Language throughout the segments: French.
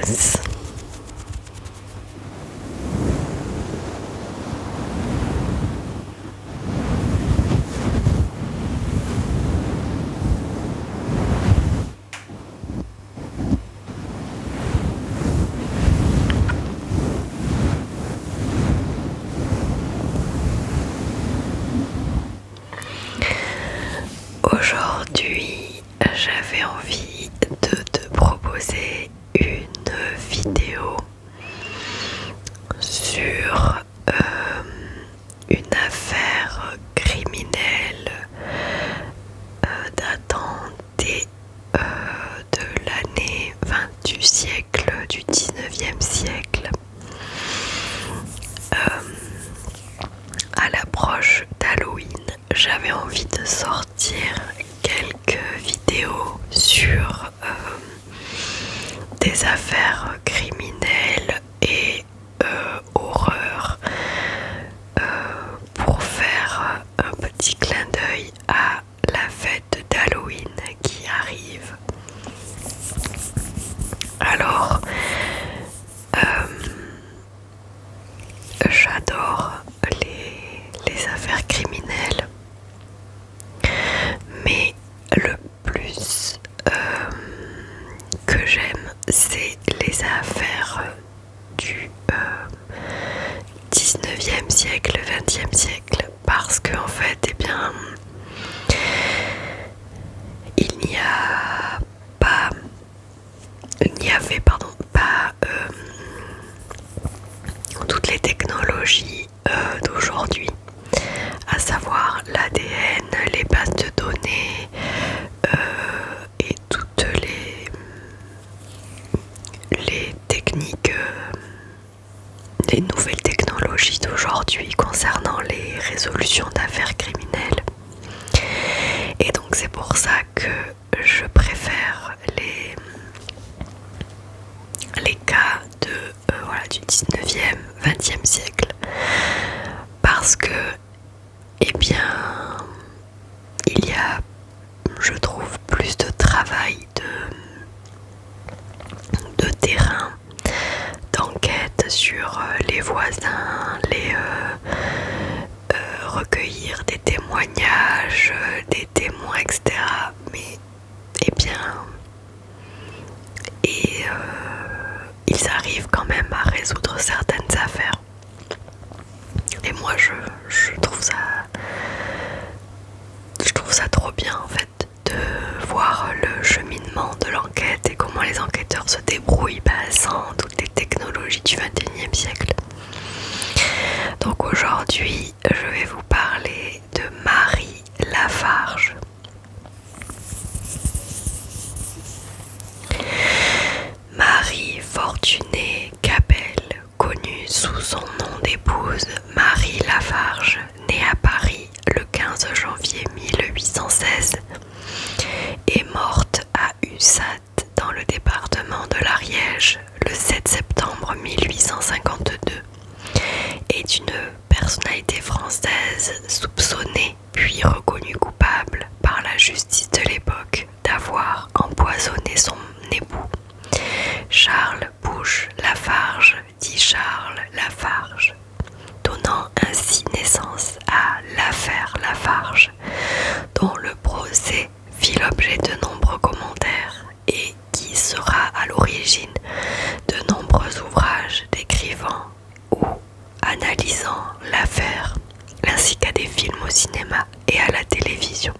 Relax. Aujourd'hui, j'avais envie de te proposer une vidéo sur une affaire criminelle datant de l'année 20 du siècle, du 19e siècle. À l'approche d'Halloween, j'avais envie de sortir quelques vidéos sur des affaires criminelles et horreur pour faire un petit clin d'œil à la fête d'Halloween qui arrive. Alors, j'adore les affaires criminelles, mais le plus que j'aime, c'est les affaires du 19e siècle, 20e siècle, parce que en fait, eh bien, il n'y avait pas toutes les technologies d'aujourd'hui, à savoir l'ADN, les bases de données et toutes les techniques, les nouvelles technologies d'aujourd'hui concernant les résolutions d'affaires criminelles. Et donc c'est pour ça que je préfère les cas du 19e, 20e siècle, parce que eh bien il y a, je trouve, plus de travail de terrain, d'enquête sur les voisins, recueillir des témoignages, des témoins, etc. Mais eh bien, ils arrivent quand même à résoudre certaines affaires. Et moi je trouve ça trop bien en fait, de voir le cheminement de l'enquête et comment les enquêteurs se débrouillent sans toutes les technologies du 21e siècle. Donc aujourd'hui, je vais vous parler de Marie Lafarge. Marie Fortunée Capel, connue sous son nom d'épouse Marie Lafarge, née à Paris le 15 janvier 1816, est morte à Ussat dans le département de l'Ariège le 7 septembre 1852, est une personnalité française soupçonnée puis reconnue coupable par la justice de l'époque d'avoir empoisonné son époux Charles Bouche Lafarge, dit Charles Lafarge, donnant ainsi naissance à l'affaire Lafarge, dont le procès fit l'objet de nombreux commentaires et qui sera à l'origine de nombreux ouvrages décrivant ou analysant l'affaire, ainsi qu'à des films au cinéma et à la télévision.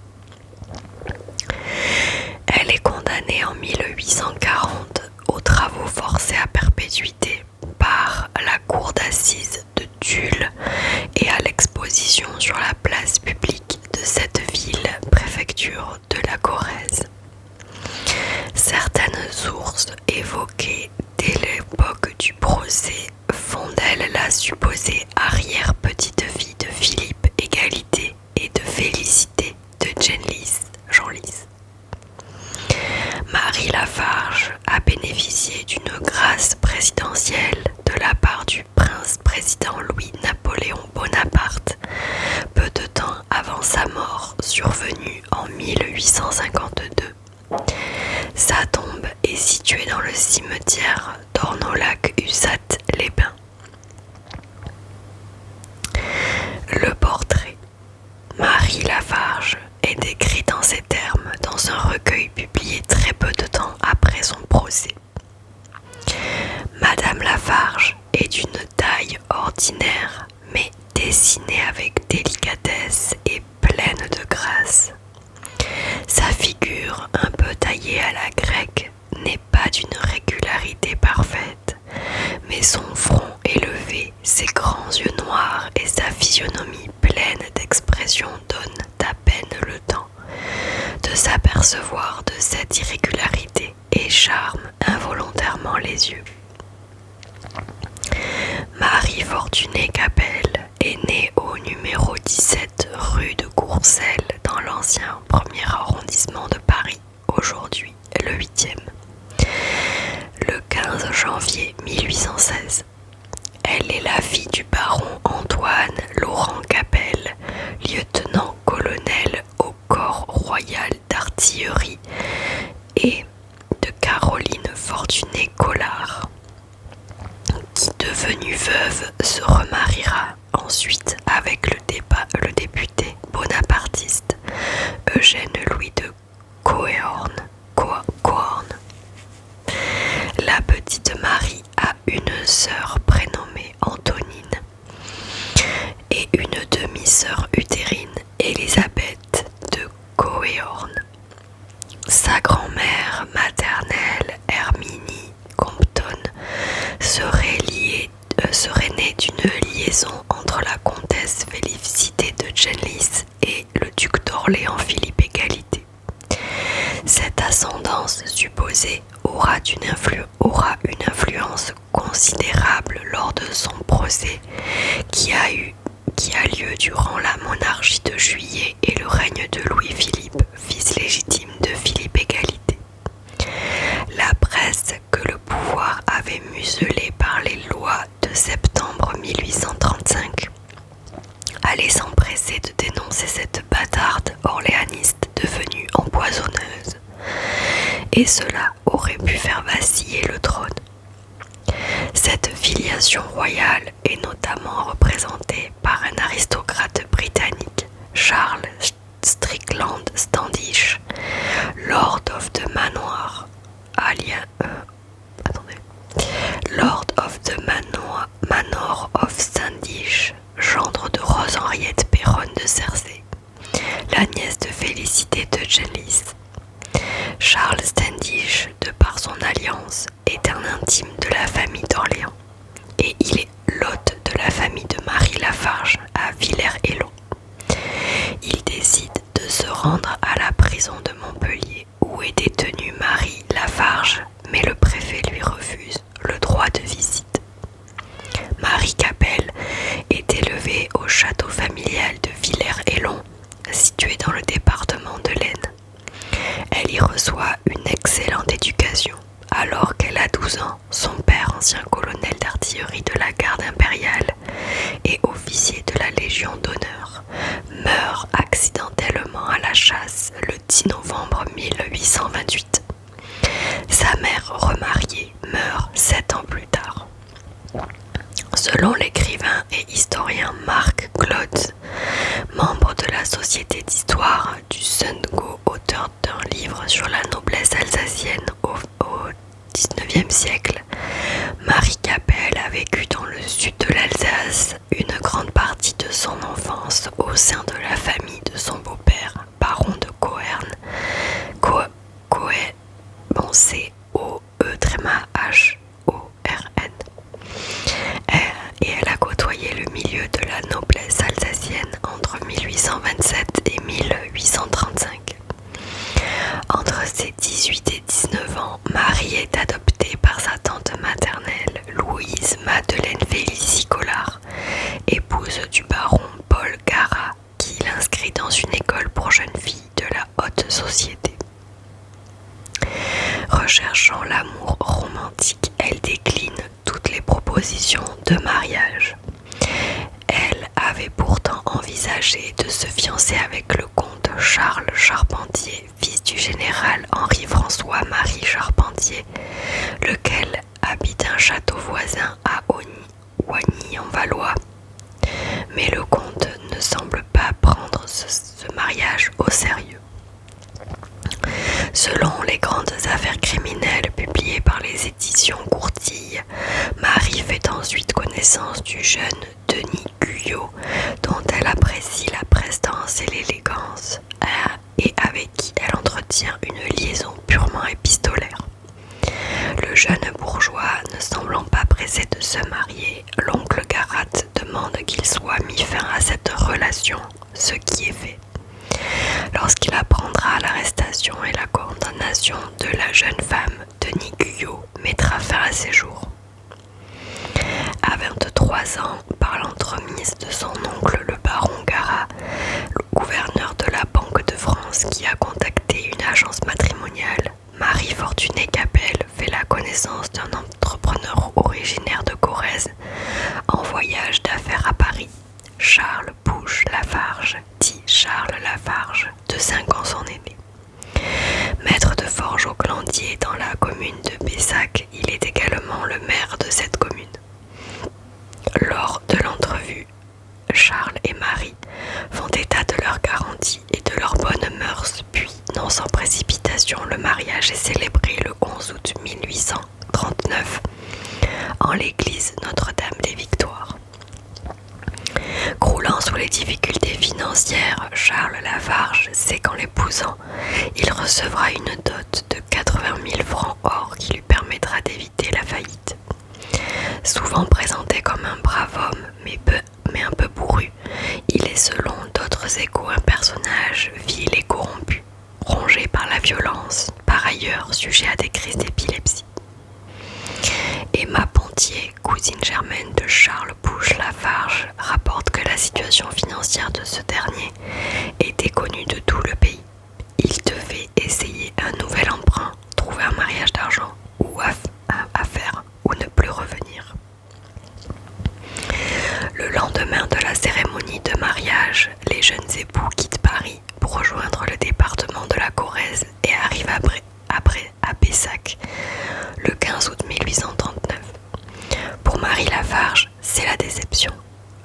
Elle est condamnée en 1840 aux travaux forcés à perpétuité par la cour d'assises de Tulle et à l'exposition sur la place publique de cette ville, préfecture de la Corrèze. Certaines sources évoquées dès l'époque du procès font d'elle la supposée arrière-petite-fille de Philippe Égalité et de Félicité de Genlis. Marie Lafarge a bénéficié d'une grâce présidentielle de la part du prince-président Louis-Napoléon Bonaparte, peu de temps avant sa mort survenue en 1852. Sa tombe est située dans le cimetière d'Ornolac-Ussat-les-Bains. Le portrait. Marie Lafarge est décrite en ces termes dans un recueil publié très peu de temps après son procès. Madame Lafarge est d'une taille ordinaire, mais dessinée avec délicatesse et pleine de grâce. Sa figure, un peu taillée à la grecque, n'est pas d'une régularité parfaite, mais son front élevé, ses grands yeux noirs et sa physionomie pleine d'expression donnent à peine le temps de s'apercevoir de cette irrégularité et charment involontairement les yeux. Marie Fortunée Capelle est née au numéro 17 rue de Courcelles dans l'ancien 1er arrondissement de Paris, aujourd'hui le 8e, le 15 janvier 1816. Elle est la fille du baron Antoine Laurent Capelle, lieutenant-colonel au corps royal d'artillerie, et de Caroline Fortunée Collard, qui, devenue veuve, se remariera ensuite avec le député bonapartiste Eugène Louis de Cohorn. La petite Marie a une sœur prénommée Antonine et une demi-sœur utérine, Élisabeth de Cohorn. Sa grand-mère maternelle, Herminie Compton, serait née d'une liaison entre la comtesse Félicité de Genlis et le duc d'Orléans Philippe Égalité. Cette ascendance supposée aura une influence considérable lors de son procès qui a lieu durant la monarchie de Juillet et le règne de Louis-Philippe, fils légitime de Philippe Égalité. La presse, que le pouvoir avait muselée par les lois de septembre 1835, allait s'empresser de dénoncer cette bâtarde orléaniste devenue empoisonneuse, et cela aurait pu faire vaciller le trône. Cette filiation royale est notamment représentée par un aristocrate britannique, Charles Strickland Standish, Lord of the Manor, Lord of the Manor of Standish, gendre de Rose-Henriette Péronne de Cersei, la nièce de Félicité de Genlis. Charles Standish, de par son alliance, est un intime de la famille d'Orléans, et il est l'hôte de la famille de Marie Lafarge à Villers-Élon. Il décide de se rendre à la prison de Montpellier où est détenue Marie Lafarge, mais le préfet lui refuse le droit de visite. Marie Capelle est élevée au château familial de Villers-Élon, situé dans le département de l'Aisne. Elle y reçoit une excellente éducation. Alors qu'elle a 12 ans, son père, ancien colonel d'artillerie de la garde impériale et officier de la Légion d'honneur, meurt accidentellement à la chasse le 10 novembre 1828. Sa mère remariée meurt 7 ans plus tard. Selon l'écrivain et historien Marc Glotz, membre de la Société d'histoire du Sundgau, auteur d'un livre sur la noblesse alsacienne au XIXe siècle, Marie Capelle a vécu dans le sud de l'Alsace une grande partie de son enfance au sein de la famille de son beau-père, baron de Cohorn. C-O-E-H-O-R-N. Et elle a côtoyé le milieu de la noblesse alsacienne entre 1827 et 1835. Entre ses 18 et 19 ans, Marie est adoptée par sa tante maternelle, Louise Madeleine Félicie Collard, épouse du baron Paul Garat, qui l'inscrit dans une école pour jeunes filles de la haute société. Recherchant l'amour romantique, elle décline toutes les propositions de mariage. Elle avait pourtant envisagé de se fiancer avec le comte Charles Charpentier, fils du général Henri-François-Marie jeune bourgeois ne semblant pas pressé de se marier, l'oncle Garat demande qu'il soit mis fin à cette relation, ce qui est fait. Lorsqu'il apprendra l'arrestation et la condamnation de la jeune femme, Denis Guyot mettra fin à ses jours. À 23 ans, par l'entremise de son oncle le baron Garat, le gouverneur de la Banque de France qui a contacté une agence matrimoniale, Marie Fortuné Capel fait la connaissance d'un entrepreneur originaire de Corrèze en voyage d'affaires à Paris, Charles Pouche Lafarge, dit Charles Lafarge, de 5 ans son aîné. Maître de forge au Glandier dans la commune de Pessac, il est également le maire de cette commune. Lors de l'entrevue, Charles et Marie font état de leurs garanties et de leurs bonnes mœurs, puis, non sans précipitation, le mariage est célébré le 11 août 1839 en l'église Notre-Dame des Victoires. Croulant sous les difficultés financières, Charles Lafarge sait qu'en l'épousant, il recevra une dot de 80 000 francs or qui lui permettra d'éviter la faillite. Souvent présenté comme un brave homme, mais un peu bourru, il est selon d'autres échos un personnage vil et corrompu, rongé par la violence, par ailleurs sujet à des crises d'épilepsie. Emma Pontier, cousine germaine de Charles Pouche Lafarge, rapporte que la situation financière de ce dernier était connue de tout le pays. Il devait essayer un nouvel emprunt, trouver un mariage d'argent ou à faire ou ne plus revenir. Le lendemain de la cérémonie de mariage, les jeunes époux quittent Paris pour rejoindre le département de la Corrèze et arrivent à Pessac le 15 août 1839. Pour Marie Lafarge, c'est la déception.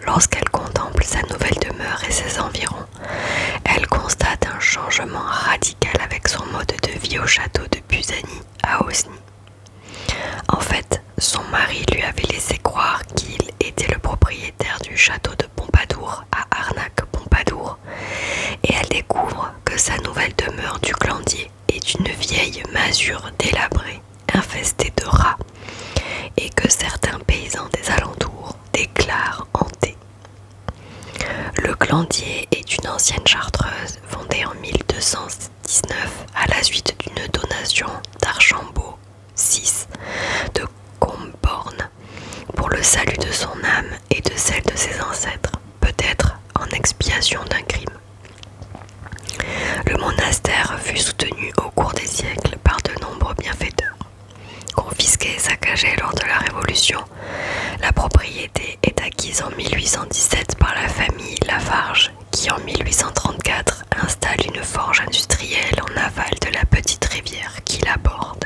Lorsqu'elle contemple sa nouvelle demeure et ses environs, elle constate un changement radical avec son mode de vie au château de Busani à Osny. En fait, son mari lui avait laissé croire qu'il était le propriétaire du château de Pompadour à Arnac-Pompadour, et elle découvre que sa nouvelle demeure du Glandier est une vieille masure délabrée, infestée de rats, et que certains paysans des alentours déclarent hantée. Le Glandier est une ancienne chartreuse fondée en 1219 à la suite d'une donation d'Archambault VI de Comborne pour le salut de son âme et de celle de ses ancêtres, peut-être en expiation d'un crime. Le monastère fut soutenu au cours des siècles par de nombreux bienfaiteurs. Confisqué et saccagé lors de la Révolution, la propriété est acquise en 1817 par la famille Lafarge, qui en 1834 installe une forge industrielle en aval de la petite rivière qui la borde.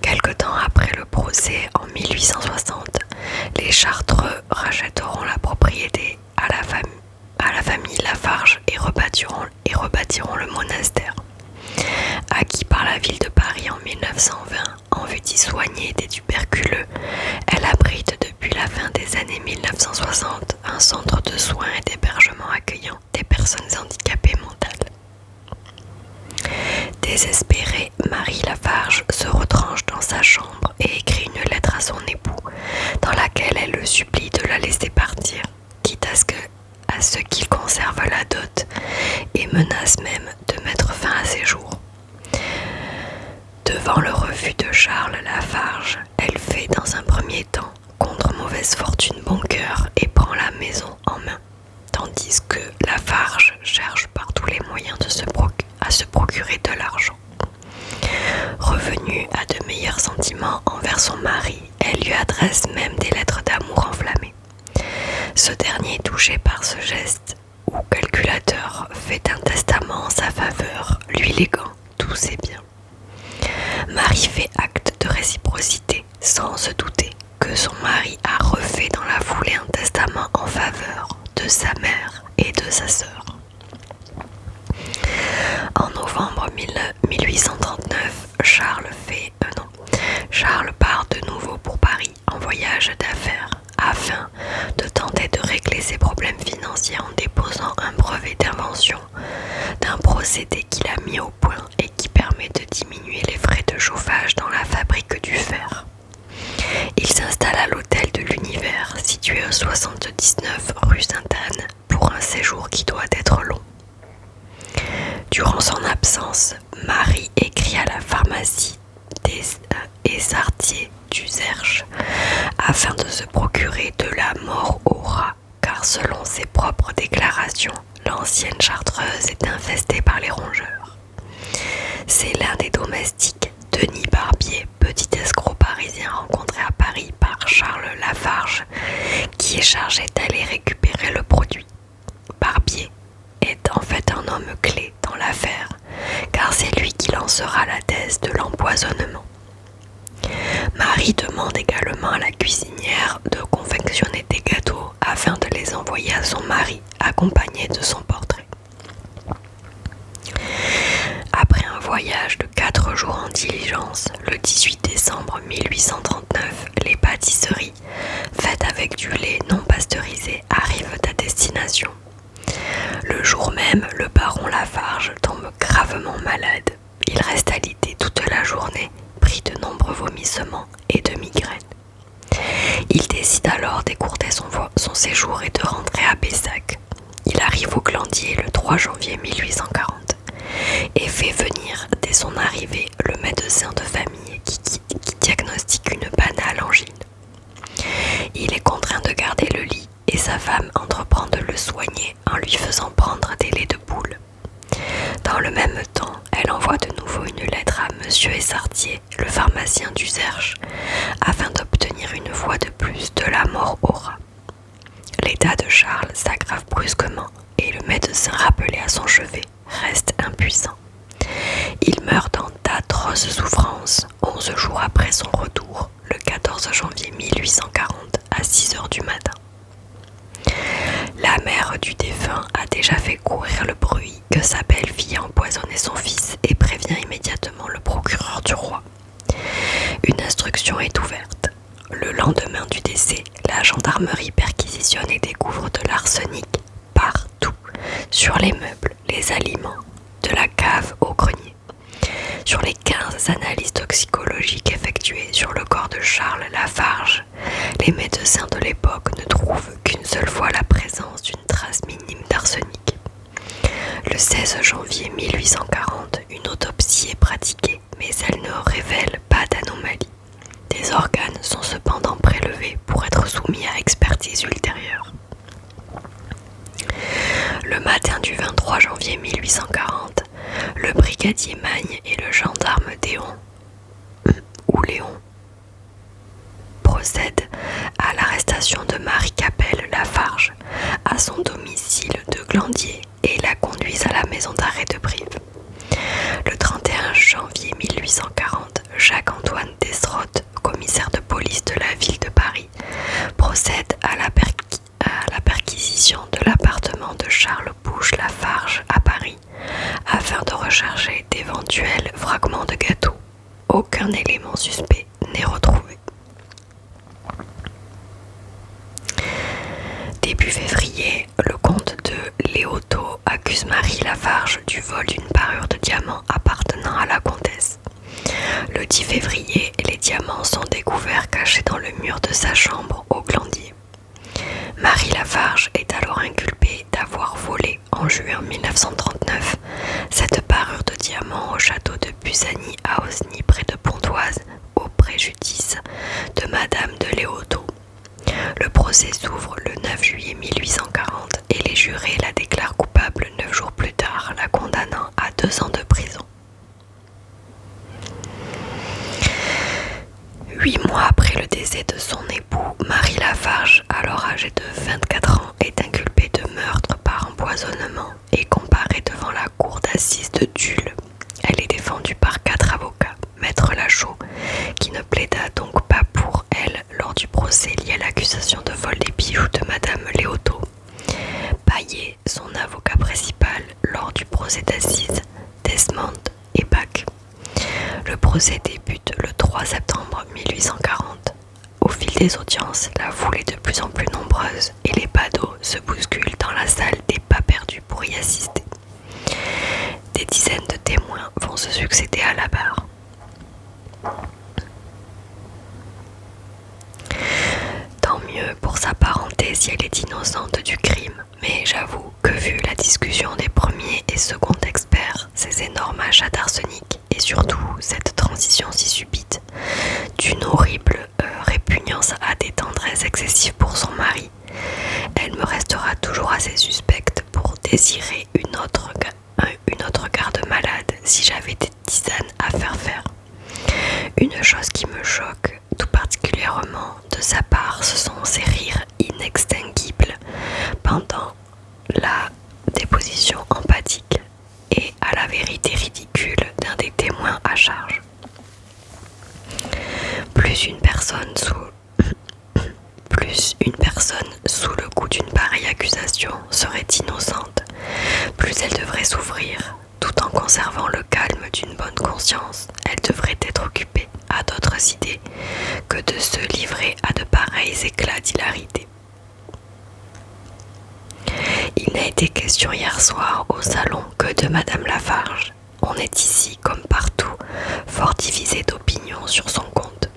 Quelque temps après le procès, en 1860, les Chartreux rachèteront la propriété à la famille Lafarge et rebâtiront le monastère. Acquis par la ville de Paris en 1920 en vue d'y soigner des tuberculeux, elle abrite depuis la fin des années 1960 un centre de soins et d'hébergement accueillant des personnes handicapées mentales. Désespérée, Marie Lafarge se retranche dans sa chambre et écrit une lettre à son époux dans laquelle elle le supplie de la laisser partir, quitte à ce qu'il conserve la dot, et menace même de mettre fin à ses jours. Devant le refus de Charles Lafarge, elle fait dans un premier temps, contre mauvaise fortune bon cœur, et prend la maison en main, tandis que Lafarge cherche par tous les moyens à se procurer de l'argent. Revenue à de meilleurs sentiments envers son mari, elle lui adresse même des lettres d'amour enflammées. Ce dernier, touché par ce geste, ou calculateur, fait un testament en sa faveur, lui léguant tous ses biens. Marie fait acte de réciprocité, sans se douter que son mari a refait dans la foulée un testament en faveur de sa mère et de sa sœur. En novembre 1839, Charles part de nouveau pour Paris en voyage d'affaires afin de tenter de régler ses problèmes financiers en déposant un brevet d'invention d'un procédé qu'il a mis au point et qui permet de diminuer les frais de chauffage dans la afin de se procurer de la mort au rat, car selon ses propres déclarations, l'ancienne Chartreuse est infestée par les rongeurs. C'est l'un des domestiques, Denis Barbier, petit escroc parisien rencontré à Paris par Charles Lafarge, qui est chargé d'aller récupérer le produit. Barbier est en fait un homme clé dans l'affaire, car c'est lui qui lancera la thèse de l'empoisonnement. Marie demande également à la cuisinière de confectionner des gâteaux afin de les envoyer à son mari, accompagné de son portrait. Après un voyage de 4 jours en diligence, le 18 décembre 1839, les pâtisseries, faites avec du lait non pasteurisé, arrivent à destination. Le jour même, le baron Lafarge tombe gravement malade. Il reste alité toute la journée, pris de nombreux vomissements et de migraines. Il décide alors d'écourter son séjour et de rentrer à Pessac. Il arrive au Glandier le 3 janvier 1840 et fait venir dès son arrivée le médecin de famille qui diagnostique une banale angine. Il est contraint de garder le lit et sa femme entreprend de le soigner en lui faisant prendre des laits de poule. Dans le même temps, elle envoie de nouveau une lettre à Monsieur Essartier, le pharmacien d'Uzerche, afin d'obtenir une fois de plus de la mort au rat. L'état de Charles s'aggrave brusquement et le médecin rappelé à son chevet reste impuissant. Il meurt dans d'atroces souffrances 11 jours après son retour, le 14 janvier 1840 à 6 heures du matin. La mère du défunt a déjà fait courir le bruit que sa belle-fille a empoisonné son fils et prévient immédiatement le procureur du roi. Une instruction est ouverte. Le lendemain du décès, la gendarmerie perquisitionne et découvre de l'arsenic partout, sur les meubles, les aliments, de la cave au grenier. Sur les 15 analyses toxicologiques effectuées sur le corps de Charles Lafarge, les médecins de l'époque ne trouvent qu'une seule fois la présence d'une trace minime d'arsenic. Le 16 janvier 1840, une autopsie est pratiquée, mais elle ne révèle pas d'anomalie. Des organes sont cependant prélevés pour être soumis à expertise ultérieure. Le matin du 23 janvier 1840, le brigadier Magne et le gendarme Léon procèdent à l'arrestation de Marie Capelle Lafarge à son domicile de Glandier et la conduisent à la maison d'arrêt de Brive. Le 31 janvier 1840, Jacques-Antoine Desrottes, commissaire de police de la ville de Paris, procède à la perquisition de l'appartement de Charles Bouche Lafarge à Paris afin de rechercher d'éventuels fragments de gâteau. Aucun élément suspect n'est retrouvé. Début février, le comte de Léoto accuse Marie Lafarge du vol d'une parure de diamants appartenant à la comtesse. Le 10 février, les diamants sont découverts cachés dans le mur de sa chambre au Glandier. Marie Lafarge est alors inculpée d'avoir volé en juin 1939 cette parure de diamants au château de Busani à Osny près de Pontoise au préjudice de Madame de Léoto. Le procès s'ouvre le 9 juillet 1840 et les jurés la déclarent coupable 9 jours plus tard, la condamnant à 2 ans de prison. 8 mois après le décès de son époux, Marie Lafarge, alors âgée de 24 ans, est inculpée de meurtre par empoisonnement et comparée devant la cour d'assises de Tulle. Elle est défendue par 4 avocats. Maître Lachaud, qui ne plaida donc pas pour elle lors du procès lié à l'accusation de vol des bijoux de Madame Léoto. Paillet, son avocat principal lors du procès d'assises, Desmond et Bach. Le procès débute le 3 septembre 1840. Au fil des audiences, la foule est de plus en plus nombreuse et les badauds se bousculent dans la salle des pas perdus pour y assister. Des dizaines de témoins vont se succéder à la barre. Tant mieux pour s'apparenter si elle est innocente du crime, mais j'avoue que vu la discussion des premiers et seconds experts, ces énormes achats d'arsenic et surtout cette transition si subite d'une horrible répugnance à des temps tendresse excessive pour son mari, elle me restera toujours assez suspecte pour désirer une autre garde malade si j'avais des tisanes à faire. Une chose qui me choque tout particulièrement de sa part, ce sont ses rires inextinguibles pendant la déposition empathique et à la vérité ridicule d'un des témoins à charge. Plus une personne sous le coup d'une pareille accusation serait innocente, plus elle devrait souffrir. Tout en conservant le calme d'une bonne conscience, elle devrait être occupée à d'autres idées que de se livrer à de pareils éclats d'hilarité. Il n'a été question hier soir au salon que de Madame Lafarge. On est ici, comme partout, fort divisé d'opinion sur son compte.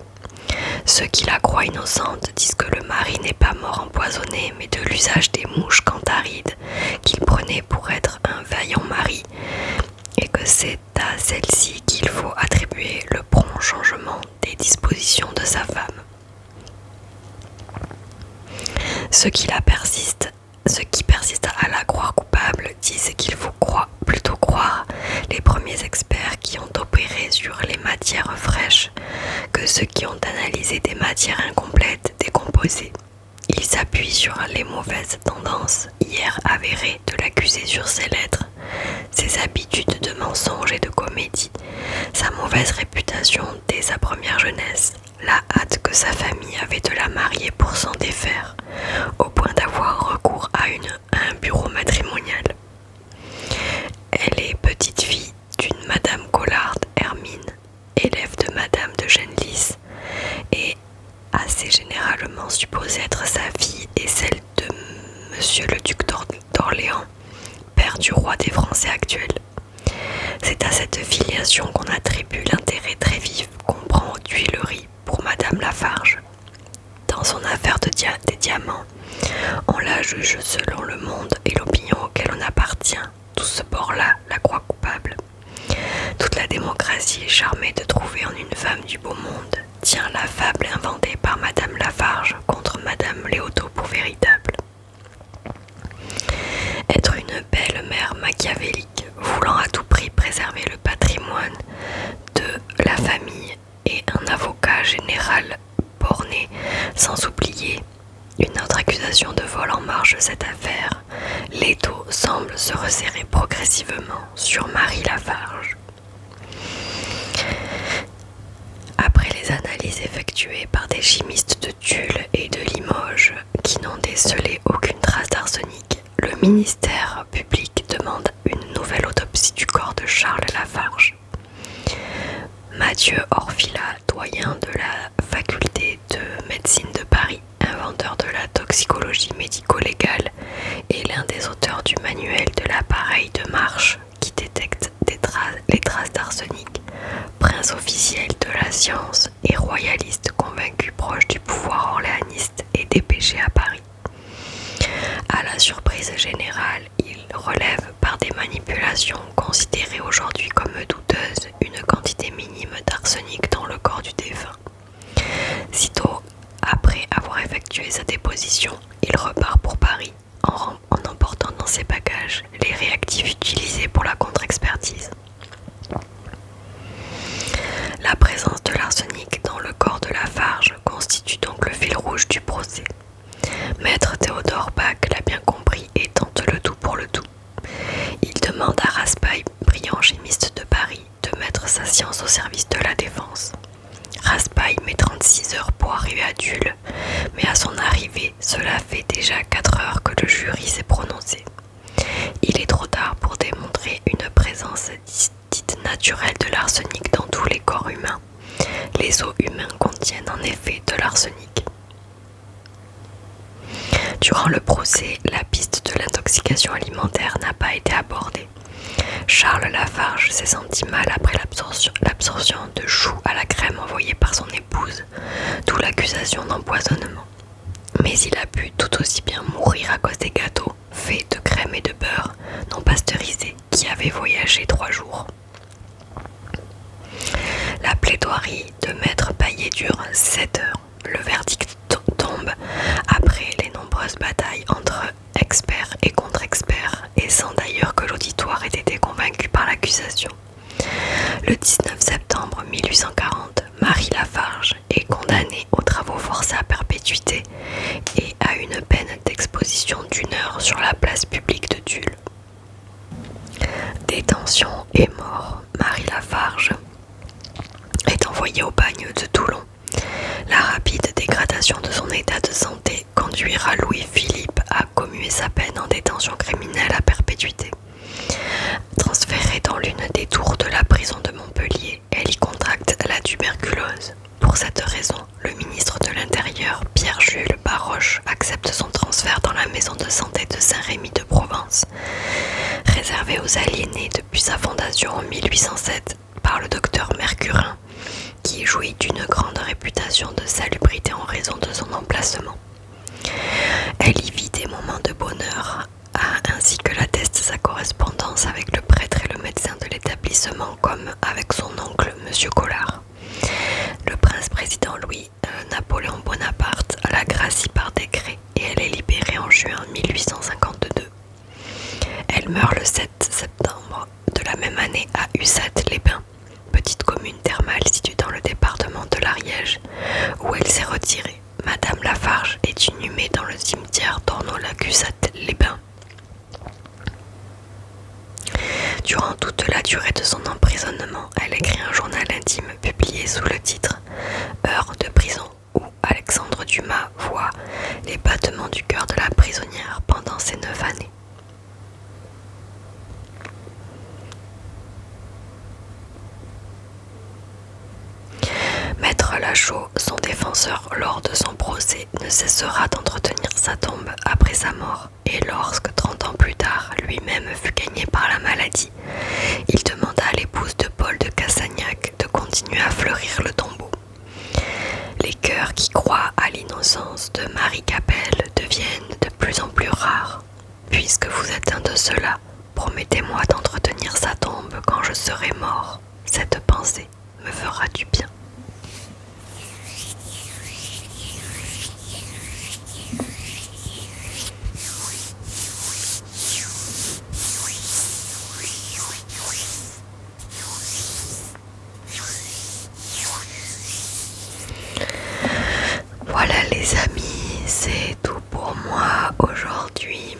Ceux qui la croient innocente disent que le mari n'est pas mort empoisonné, mais de l'usage des mouches cantharides qu'il prenait pour être un vaillant mari, et que c'est à celle-ci qu'il faut attribuer le prompt changement des dispositions de sa femme. Ceux qui persistent à la croire coupable disent qu'il faut plutôt croire les premiers experts qui ont opéré sur les matières fraîches que ceux qui ont analysé des matières incomplètes, décomposées. Ils s'appuient sur les mauvaises tendances hier avérées de l'accusé sur ses lettres, ses habitudes de mensonge et de comédie, sa mauvaise réputation dès sa première jeunesse, la hâte que sa famille avait de la marier pour s'en défaire, au point d'avoir recours à un bureau matrimonial. Elle est petite fille d'une Madame Collard Hermine, élève de Madame de Genlis, et assez généralement supposée être sa fille et celle de Monsieur le duc d'Orléans, père du roi des Français actuel. C'est à cette filiation qu'on attribue l'intérêt très vif qu'on prend aux Tuileries pour Madame Lafarge. Dans son affaire des diamants, on la juge selon le monde et l'opinion auquel on appartient. Tout ce bord-là la croit coupable. Toute la démocratie est charmée de trouver en une femme du beau monde. Tiens la fable inventée par Madame Lafarge contre Madame Léoto pour véritable. Être une belle mère machiavélique, voulant à tout prix préserver le patrimoine de la famille, et un avocat général borné, sans oublier une autre accusation de vol en marge de cette affaire, l'étau semble se resserrer progressivement sur Marie Lafarge. Après les analyses effectuées par des chimistes de Tulle et de Limoges qui n'ont décelé aucune trace d'arsenic, le ministère public demande une nouvelle autopsie du corps de Charles Lafarge. Mathieu Orfila, doyen de la faculté de médecine de Paris, inventeur de la toxicologie médico-légale et l'un des auteurs du manuel de l'appareil de marche qui détecte les traces d'arsenic, prince officiel de la science et royaliste convaincu proche du pouvoir orléaniste, est dépêché à Paris. À la surprise générale, il relève par des manipulations considérées aujourd'hui comme douteuses une quantité minime d'arsenic dans le corps du défunt. Sitôt après avoir effectué sa déposition, il repart pour Paris en emportant dans ses bagages les réactifs utilisés pour la contre-expertise. La présence de l'arsenic dans le corps de Lafarge constitue donc le fil rouge du procès. Maître Théodore Bach l'a bien compris et tente le tout pour le tout. Il demande à Raspail, brillant chimiste de Paris, de mettre sa science au service de la défense. Raspail met 36 heures pour arriver à Tulle, mais à son arrivée, cela fait déjà 4 heures que le jury s'est prononcé. Il est trop tard pour démontrer une présence dite naturelle de l'arsenic dans tous les corps humains. Les os humains contiennent en effet de l'arsenic. Durant le procès, la piste de l'intoxication alimentaire n'a pas été abordée. Charles Lafarge s'est senti mal après l'absorption de choux à la crème envoyée par son épouse, d'où l'accusation d'empoisonnement. Mais il a pu tout aussi bien mourir à cause des gâteaux, faits de crème et de beurre, non pasteurisés, qui avaient voyagé 3 jours. La plaidoirie de Maître Paillet dure 7 heures. Le verdict tombe bataille entre experts et contre-experts, et sans d'ailleurs que l'auditoire ait été convaincu par l'accusation. Le 19 septembre 1840, Marie Lafarge est condamnée aux travaux forcés à perpétuité et à une peine d'exposition d'1 heure sur la place publique de Tulle. Détention et mort. Marie Lafarge est envoyée au bagne de Toulon. La rapide dégradation de son état de santé conduira Louis-Philippe à commuer sa peine en détention criminelle à perpétuité. Transférée dans l'une des tours de la prison de Montpellier, elle y contracte la tuberculose. Pour cette raison, le ministre de l'Intérieur, Pierre-Jules Baroche, accepte son transfert dans la maison de santé de Saint-Rémy de Provence, réservée aux aliénés depuis sa fondation en 1807 par le docteur Mercurin, qui jouit d'une grande réputation de salubrité en raison de son emplacement. Elle y vit des moments de bonheur, ainsi que l'atteste sa correspondance avec le prêtre et le médecin de l'établissement, comme avec son oncle, M. Collard. Le prince-président Louis-Napoléon Bonaparte la gracie par décret et elle est libérée en juin 1852. Elle meurt le 7 septembre de la même année à Ussat-les-Bains, petite commune thermale située dans le département de l'Ariège, où elle s'est retirée. Madame Lafarge est inhumée dans le cimetière d'Ornolac-Ussat-les-Bains. Durant toute la durée de son emprisonnement, elle écrit un journal intime publié sous le titre « Heures de prison » où Alexandre Dumas voit les battements du cœur de la prisonnière pendant ces 9 années. Maître Lachaud, son défenseur lors de son procès, ne cessera d'entretenir sa tombe après sa mort, et lorsque 30 ans plus tard, lui-même fut gagné par la maladie, il demanda à l'épouse de Paul de Cassagnac de continuer à fleurir le tombeau. Les cœurs qui croient à l'innocence de Marie Capelle deviennent de plus en plus rares. Puisque vous êtes un de ceux-là, promettez-moi d'entretenir sa tombe quand je serai mort. Cette pensée me fera du bien. Voilà les amis, c'est tout pour moi aujourd'hui.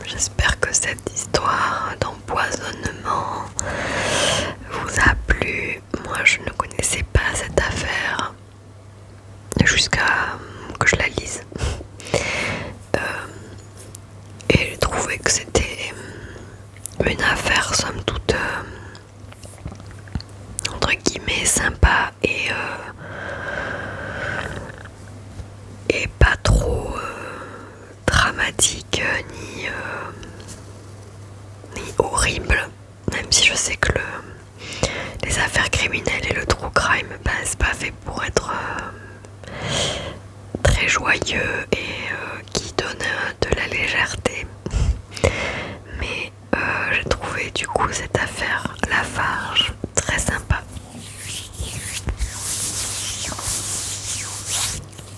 J'espère que cette histoire d'empoisonnement vous a plu. Moi je ne connaissais pas cette affaire jusqu'à que je la lise. Et j'ai trouvé que c'était une affaire somme toute entre guillemets sympa et pas trop dramatique ni horrible, même si je sais que les affaires criminelles et le true crime, c'est pas fait pour être très joyeux et qui donne de la légèreté. Mais j'ai trouvé du coup cette affaire Lafarge très sympa.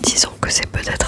Disons que c'est peut-être